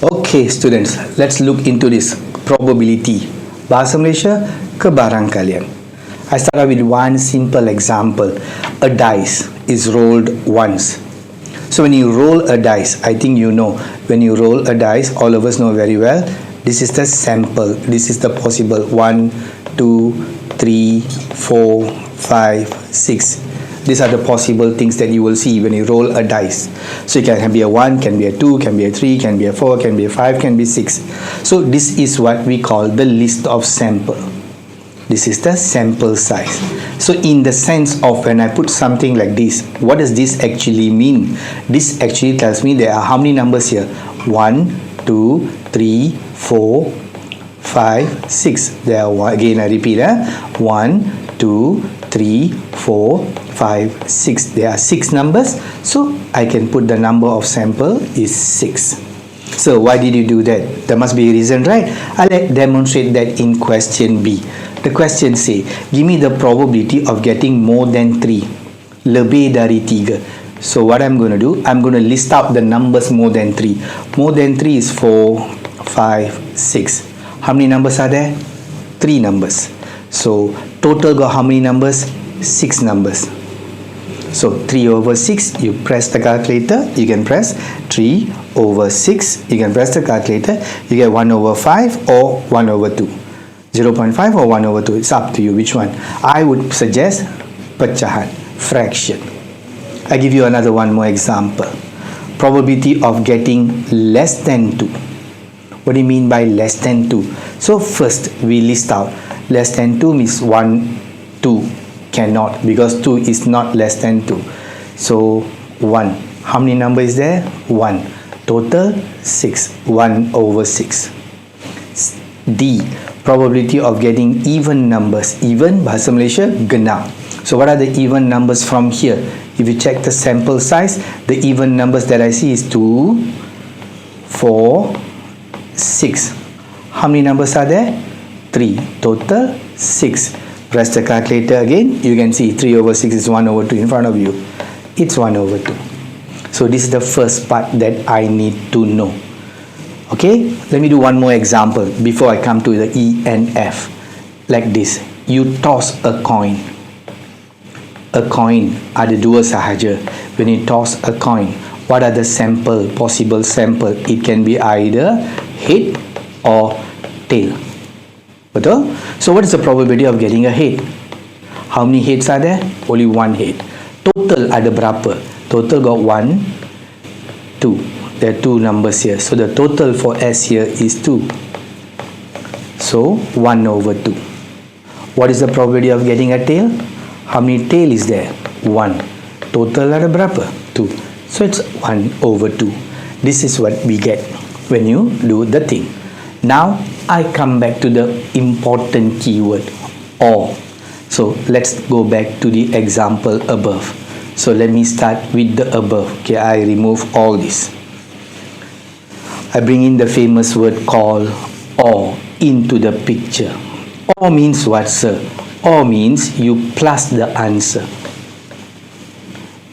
Okay, students, let's look into this probability. Bahasa Malaysia, kebarangkalian. I start off with one simple example. A dice is rolled once. So when you roll a dice, I think you know, when you roll a dice, all of us know very well, this is the sample. This is the possible 1, 2, 3, 4, 5, 6. These are the possible things that you will see when you roll a dice. So it can be a 1, can be a 2, can be a 3, can be a 4, can be a 5, can be 6. So this is what we call the list of sample. This is the sample size. So in the sense of when I put something like this, what does this actually mean? This actually tells me there are how many numbers here? 1, 2, 3, 4, 5, 6. There are, again I repeat, 1, 2, 3, 4, 5, 6. There are 6 numbers. So I can put the number of sample is 6. So why did you do that? There must be a reason, right? I'll demonstrate that in question B. The question say, give me the probability of getting more than 3. Lebih dari 3. So what I'm going to do, I'm going to list out the numbers more than 3. More than 3 is 4, 5, 6. How many numbers are there? 3 numbers. So total got how many numbers? 6 numbers. So 3 over 6, you press the calculator, you can press 3 over 6, you can press the calculator, you get 1 over 5 or 1 over 2. 0.5 or 1 over 2, it's up to you which one. I would suggest pecahan, fraction. I give you another one more example. Probability of getting less than 2. What do you mean by less than 2? So first we list out less than 2 means 1, 2. Cannot, because 2 is not less than 2. So 1. How many number is there? 1. Total 6. 1 over 6. D. Probability of getting even numbers. Even, bahasa Malaysia, genap. So what are the even numbers from here? If you check the sample size, the even numbers that I see is 2, 4, 6. How many numbers are there? 3. Total 6. Press the calculator again, you can see 3 over 6 is 1 over 2 in front of you. It's 1 over 2. So this is the first part that I need to know. Okay, let me do one more example before I come to the E and F. Like this, you toss a coin. A coin ada dua sahaja. When you toss a coin, what are the sample, possible sample? It can be either head or tail. Betul? So what is the probability of getting a head? How many heads are there? Only one head. Total ada berapa? Total got 1, 2. There are 2 numbers here. So the total for S here is 2. So 1 over 2. What is the probability of getting a tail? How many tail is there? 1. Total ada berapa? 2. So it's 1 over 2. This is what we get when you do the thing. Now I come back to the important keyword, or. So let's go back to the example above. So let me start with the above. Okay, I remove all this. I bring in the famous word called or into the picture. Or means what, sir? Or means you plus the answer.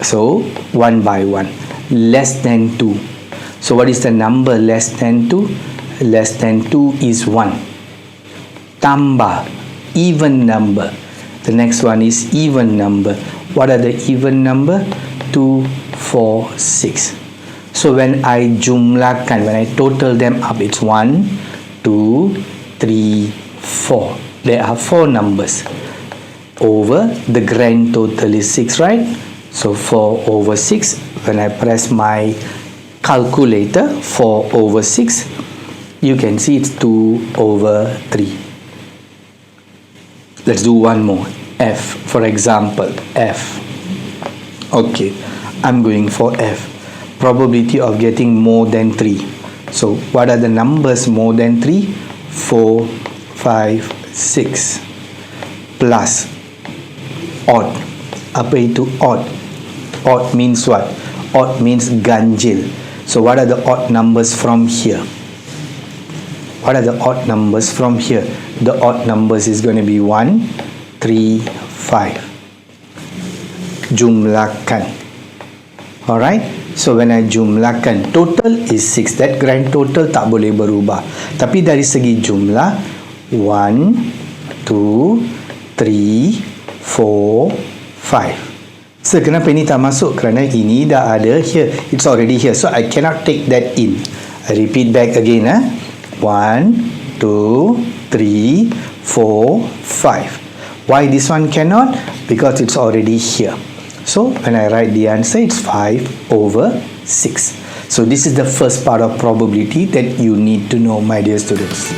So 1 by 1. Less than 2. So what is the number less than 2? Less than 2 is 1. Tambah, even number. The next one is even number. What are the even number? 2, 4, 6. So when I jumlahkan, when I total them up, it's 1, 2, 3, 4. There are 4 numbers. Over the grand total is 6, right? So 4 over 6. When I press my calculator, 4 over 6. You can see it's 2 over 3. Let's do one more. F, for example, F. Okay, I'm going for F. Probability of getting more than 3. So what are the numbers more than 3? 4, 5, 6. Plus odd. Apa itu odd? Odd means what? Odd means ganjil. So what are the odd numbers from here? What are the odd numbers from here? The odd numbers is going to be 1, 3, 5. Jumlahkan. Alright? So when I jumlahkan, total is 6. That grand total tak boleh berubah. Tapi dari segi jumlah 1, 2, 3, 4, 5. So kenapa ini tak masuk? Kerana ini dah ada here. It's already here. So I cannot take that in. I repeat back again. 1, 2, 3, 4, 5. Why this one cannot? Because it's already here. So when I write the answer, it's 5 over 6. So this is the first part of probability that you need to know, my dear students.